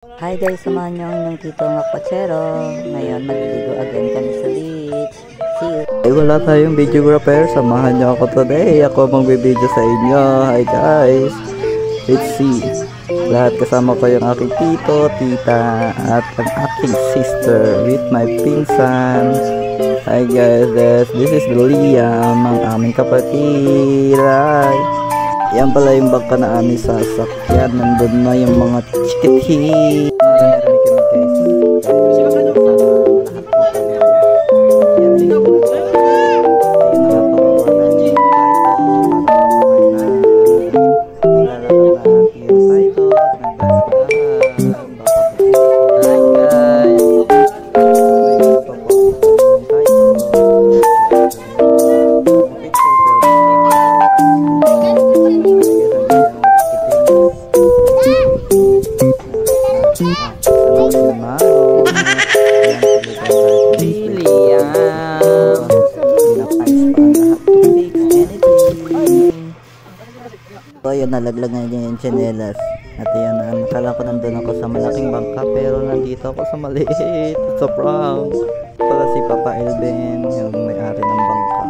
Hi guys, samahan niyo ang inyong tito ng Aquachero. Ngayon, magliligo again kami sa beach. See you! Ay, wala tayong videographer. Samahan niyo ako today. Ako magbibideo sa inyo. Hi guys! Let's see. Lahat kasama ko yung aking tito, tita, at ang aking sister with my pinsan. Hi guys, this is Liam, ang aming kapatid. Hi! Yan pala yung bangka na aming sasakyan. Nandun na yung mga chikithi. Marami kami guys. So yun, nalaglag na niya yung tsinelas. At yun, nakala ko nandun ako sa malaking bangka, pero nandito ako sa maliit. It's a prank. Pala si Papa Elben, yung may-ari ng bangka.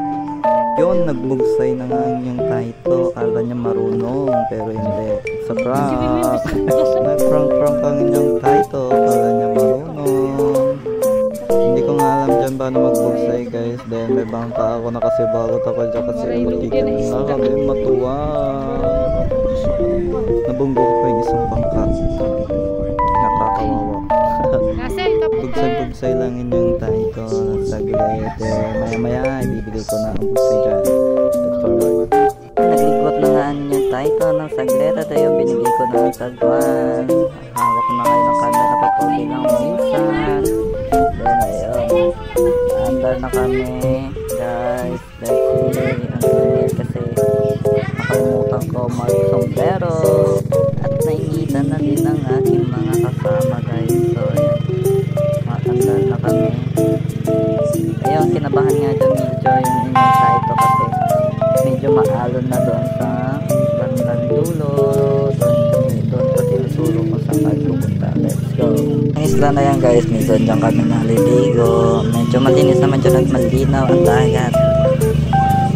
Yun, nagbugsay na nga yung Taito. Kala niya marunong, pero hindi. It's a prank. Nag-prank ang inyong Taito. Kala niya marunong. Hindi ko nga alam dyan paano magbugsay guys. Then may bangka ako, nakasibagot ako dyan kasi magigil na kami matuwa. Nabunggo ko yung isang bangka. Nakakawawa. Bugsay lang inyong Taito. Saglit. Maya maya ibibigay ko na ang bugsay dyan. Nagligot na nga yung Taito ng saglit. At yung binigay ko na ang sagwan. Hawak na kayo ng camera pa po bilang minsan. Then ayun, andar na kami guys. Let's see, ang init kasi nakalimutan ko mag-sombrero at nainitan na din ang aking mga kasama guys. So ayun, andar na kami. Ayun, kinabahan nga dyan medyo yung inyong Taito kasi medyo maalon na doon sa bandang dulo. Doon ko tinuturo ko sa pagpupunta. Let's go. Ang isla na yan guys, minsan dyan kami naliligo. Medyo malinis naman dyan at malinaw ang dagat.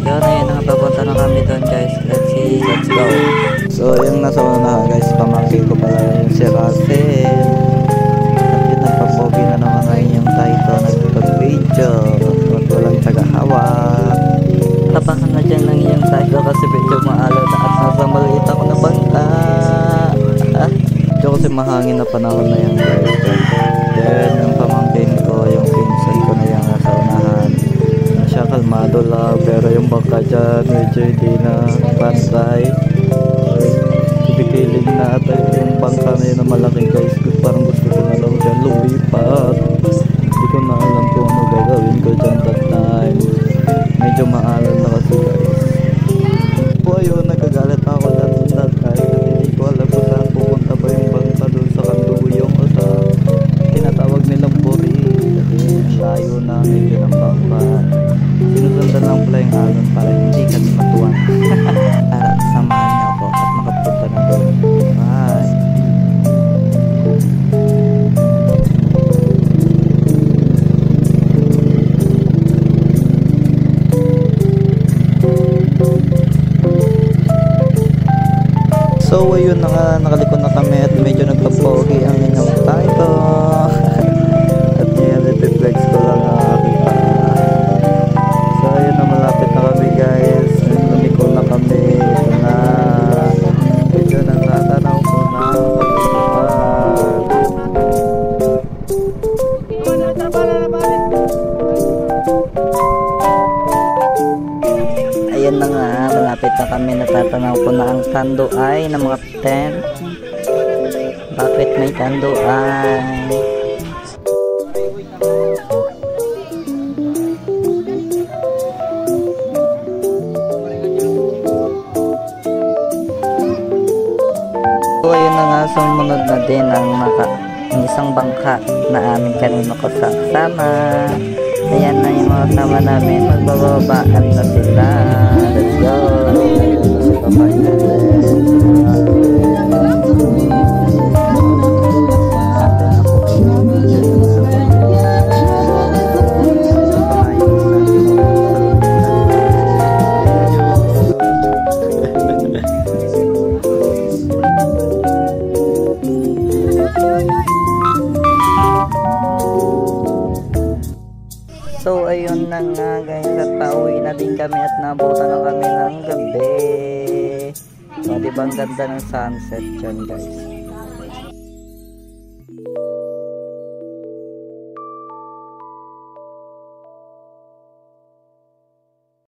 Yun, ayun nga, papunta na kami doon guys. Let's see, let's go. So yung nasa una guys, pamangkin ko pala yung si Russell. At yun, nagpapogi na naman ngayon yung Taito. Nagpag-video at walang tagahawak. Tapakan na dyan lang yung Taito kasi medyo maalaw na at nasa maliit ako na bangka. Medyo kasi mahangin na panahon na yan guys. Then yung pamangkin ko, yung pinsan ko na yan nasa unahan. Siya kalmado lang, pero yung bangka dyan medyo hindi na pantay. Ibikiling na at yung bangka na yun na malaki guys. Parang gusto ko na lang dyan lumipat. Hindi ko na alam kung ano gagawin ko dyan that time. Medyo maalam na kasi guys. Po ayun, nagagalit ako that time. Hindi ko alam kung saan pupunta ba yung bangka doon sa Kanduyong o sa tinatawag nilang Puri. Kasi layo na medyo ng bangka. Sinusundan lang pala yung alon para hindi kami matuwa. Para samahan niyo ako at makapunta na doon. Bye! So ayun, nakalikod na kami at medyo nagpapogi ang inyong Taito. At ngayon, ipiflex ko lang ang aking paa. So ayun na, malapit na kami guys. Lumiko na kami. Ito na. Medyo natatanaw ko na ang pagkakuan. Ayun na nga, malapit na kami. Natatanaw ko na ang tanduay ng mga tent. Bakit may tanduay? So ayun na nga, sumunod na din ang isang bangka na amin kanino ko sa kasama. Ayan na yung mga kasama namin, magbababaan na sila. Let's go! Papa Elben. So ayun na nga guys, at pauwi na din kami at nabutan na kami ng gabi. So diba ang ganda ng sunset dyan guys.